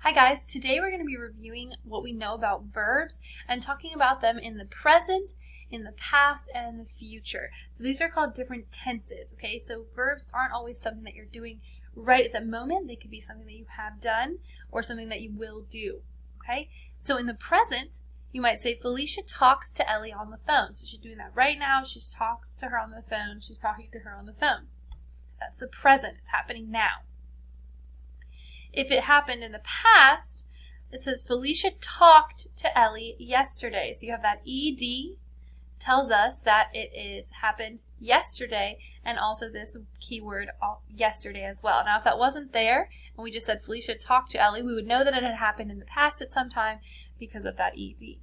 Hi guys, today we're going to be reviewing what we know about verbs and talking about them in the present, in the past, and in the future. So these are called different tenses, okay? So verbs aren't always something that you're doing right at the moment. They could be something that you have done or something that you will do, okay? So in the present, you might say Felicia talks to Ellie on the phone. So she's doing that right now. She talks to her on the phone. She's talking to her on the phone. That's the present. It's happening now. If it happened in the past, it says Felicia talked to Ellie yesterday. So you have that ED tells us that it is happened yesterday, and also this keyword yesterday as well. Now if that wasn't there and we just said Felicia talked to Ellie, we would know that it had happened in the past at some time because of that ED.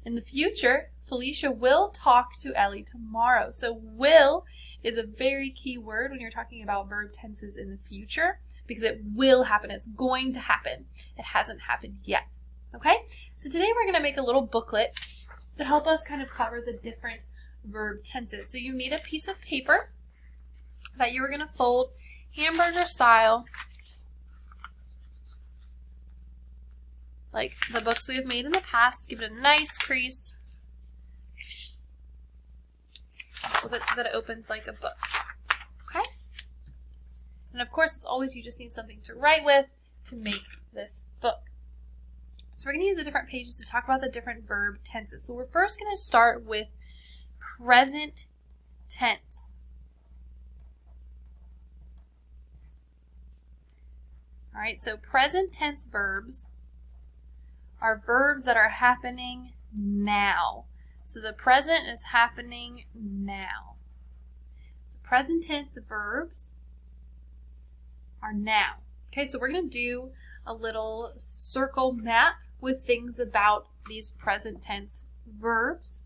In the future, Felicia will talk to Ellie tomorrow. So will is a very key word when you're talking about verb tenses in the future, because it will happen. It's going to happen. It hasn't happened yet. Okay? So today we're going to make a little booklet to help us kind of cover the different verb tenses. So you need a piece of paper that you're going to fold hamburger style, like the books we have made in the past. Give it a nice crease. Flip it so that it opens like a book. Okay? And of course, as always, you just need something to write with to make this book. So we're going to use the different pages to talk about the different verb tenses. So we're first going to start with present tense. All right, so present tense verbs are verbs that are happening now. So the present is happening now. So present tense verbs are now. Okay, so we're going to do a little circle map with things about these present tense verbs.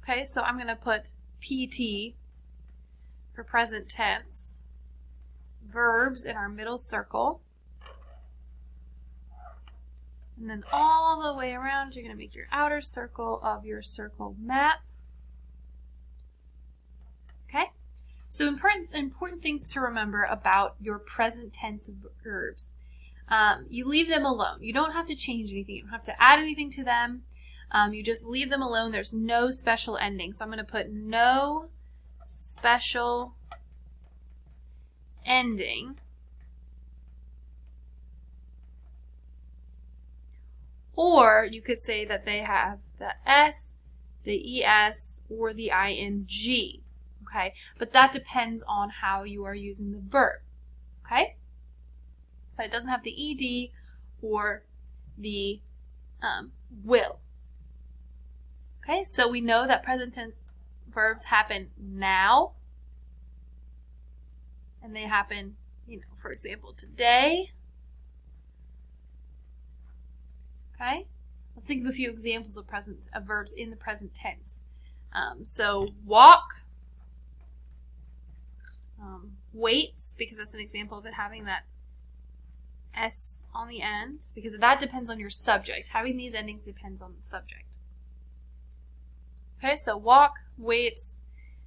Okay, so I'm going to put PT for present tense verbs in our middle circle. And then all the way around, you're going to make your outer circle of your circle map. Okay? So important things to remember about your present tense verbs. You leave them alone. You don't have to change anything. You don't have to add anything to them. You just leave them alone. There's no special ending. So I'm going to put no special ending. Or you could say that they have the S, the ES, or the ING. Okay, but that depends on how you are using the verb. Okay, but it doesn't have the ED or the will. Okay, so we know that present tense verbs happen now, and they happen, for example, today. Okay, let's think of a few examples of verbs in the present tense. So walk, waits, because that's an example of it having that S on the end, because that depends on your subject. Having these endings depends on the subject. Okay, so walk, waits,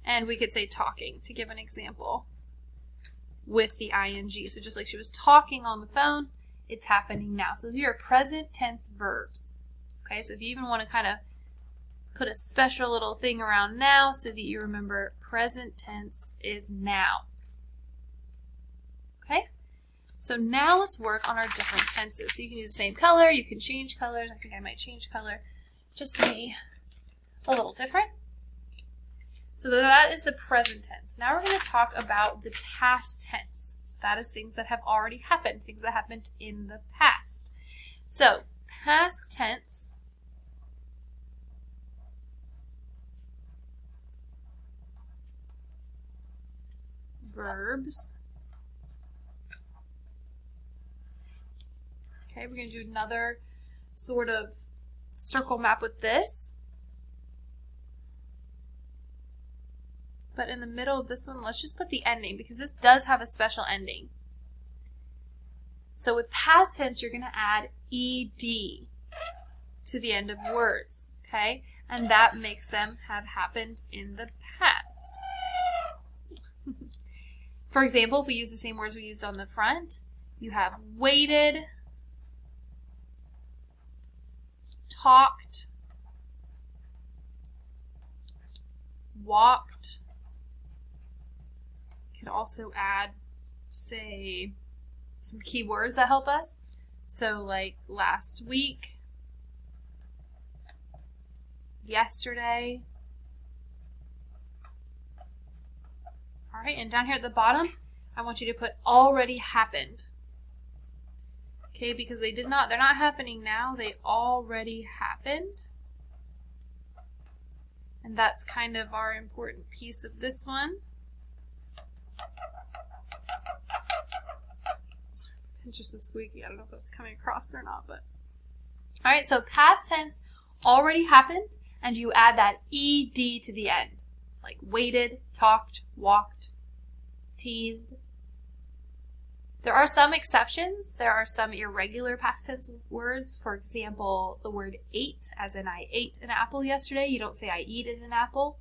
and we could say talking to give an example with the ING. So just like she was talking on the phone, it's happening now. So those are your present tense verbs. Okay, so if you even want to kind of put a special little thing around now so that you remember present tense is now. Okay, so now let's work on our different tenses. So you can use the same color, you can change colors. I think I might change color just to be a little different. So that is the present tense. Now we're going to talk about the past tense. So that is things that have already happened, things that happened in the past. So past tense verbs. Okay, we're going to do another sort of circle map with this. But in the middle of this one, let's just put the ending, because this does have a special ending. So with past tense, you're going to add ED to the end of words, okay? And that makes them have happened in the past. For example, if we use the same words we used on the front, You have waited, talked, walked. You could also add, say, some keywords that help us. So like last week, yesterday. All right, and down here at the bottom, I want you to put already happened. Okay, because they're not happening now, they already happened. And that's kind of our important piece of this one. Sorry, it's just a squeaky. I don't know if that's coming across or not, but. All right, so past tense already happened, and you add that ed to the end. Like waited, talked, walked, teased. There are some exceptions. There are some irregular past tense words. For example, the word ate, as in I ate an apple yesterday. You don't say I eated an apple.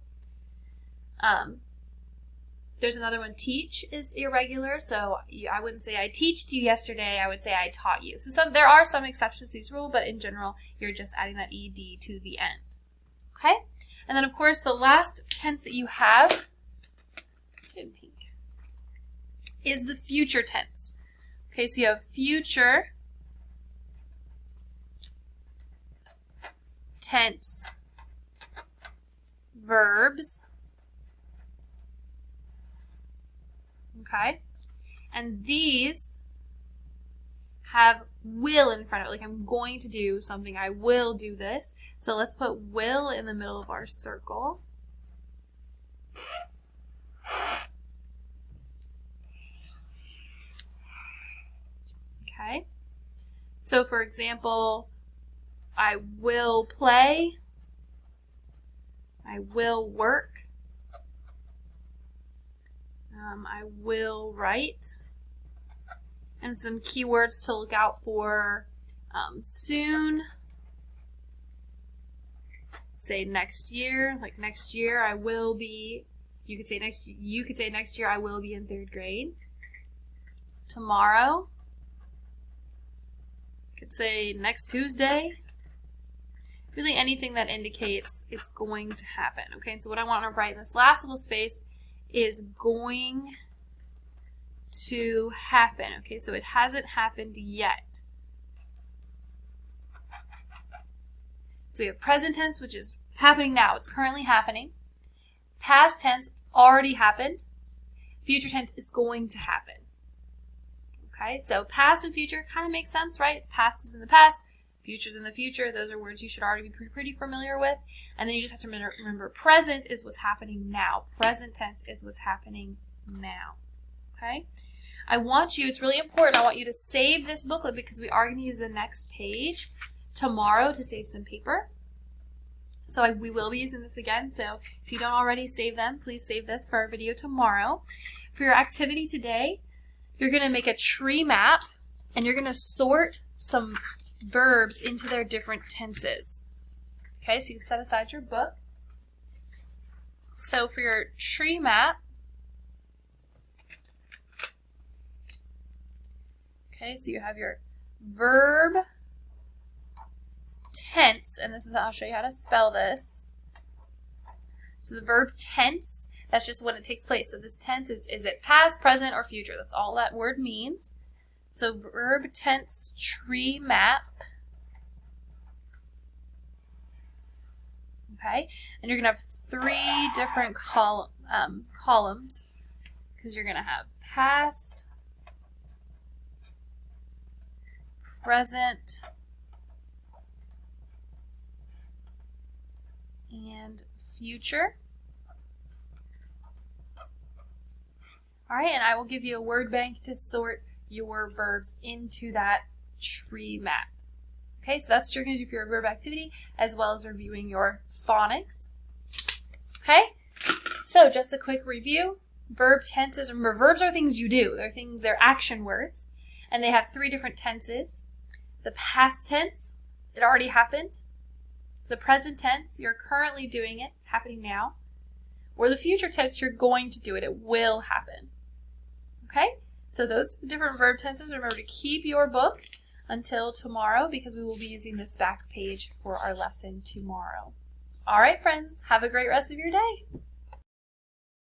There's another one, teach is irregular. So I wouldn't say I teached you yesterday. I would say I taught you. So there are some exceptions to these rules, but in general, you're just adding that ed to the end. Okay? And then, of course, the last tense that you have, it's in pink, is the future tense. Okay, so you have future tense verbs. Okay, and these have will in front of it, like I'm going to do something, I will do this. So let's put will in the middle of our circle. Okay, so for example, I will play, I will work, I will write. And some keywords to look out for, soon, say next year, like next year I will be, you could say next year I will be in 3rd grade. Tomorrow, you could say next Tuesday. Really anything that indicates it's going to happen. Okay, so what I want to write in this last little space is going to happen. Okay, so it hasn't happened yet. So we have present tense, which is happening now. It's currently happening. Past tense already happened. Future tense is going to happen. Okay, so past and future kind of makes sense, right? Past is in the past, future's in the future. Those are words you should already be pretty familiar with. And then you just have to remember present is what's happening now. Present tense is what's happening now. Okay, I want you, it's really important, I want you to save this booklet because we are going to use the next page tomorrow to save some paper. So we will be using this again, so if you don't already save them, please save this for our video tomorrow. For your activity today, you're going to make a tree map and you're going to sort some verbs into their different tenses. Okay, so you can set aside your book. So for your tree map, okay, so you have your verb tense, and this is, I'll show you how to spell this. So the verb tense, that's just when it takes place. So this tense is it past, present, or future? That's all that word means. So verb tense tree map. Okay, and you're going to have 3 different columns because you're going to have past, present, and future. All right, and I will give you a word bank to sort your verbs into that tree map. Okay, so that's what you're going to do for your verb activity as well as reviewing your phonics. Okay, so just a quick review. Verb tenses, remember verbs are things you do. They're action words, and they have 3 different tenses. The past tense, it already happened. The present tense, you're currently doing it, it's happening now. Or the future tense, you're going to do it, it will happen. Okay, So those different verb tenses, remember to keep your book until tomorrow because we will be using this back page for our lesson tomorrow. All right, friends, have a great rest of your day.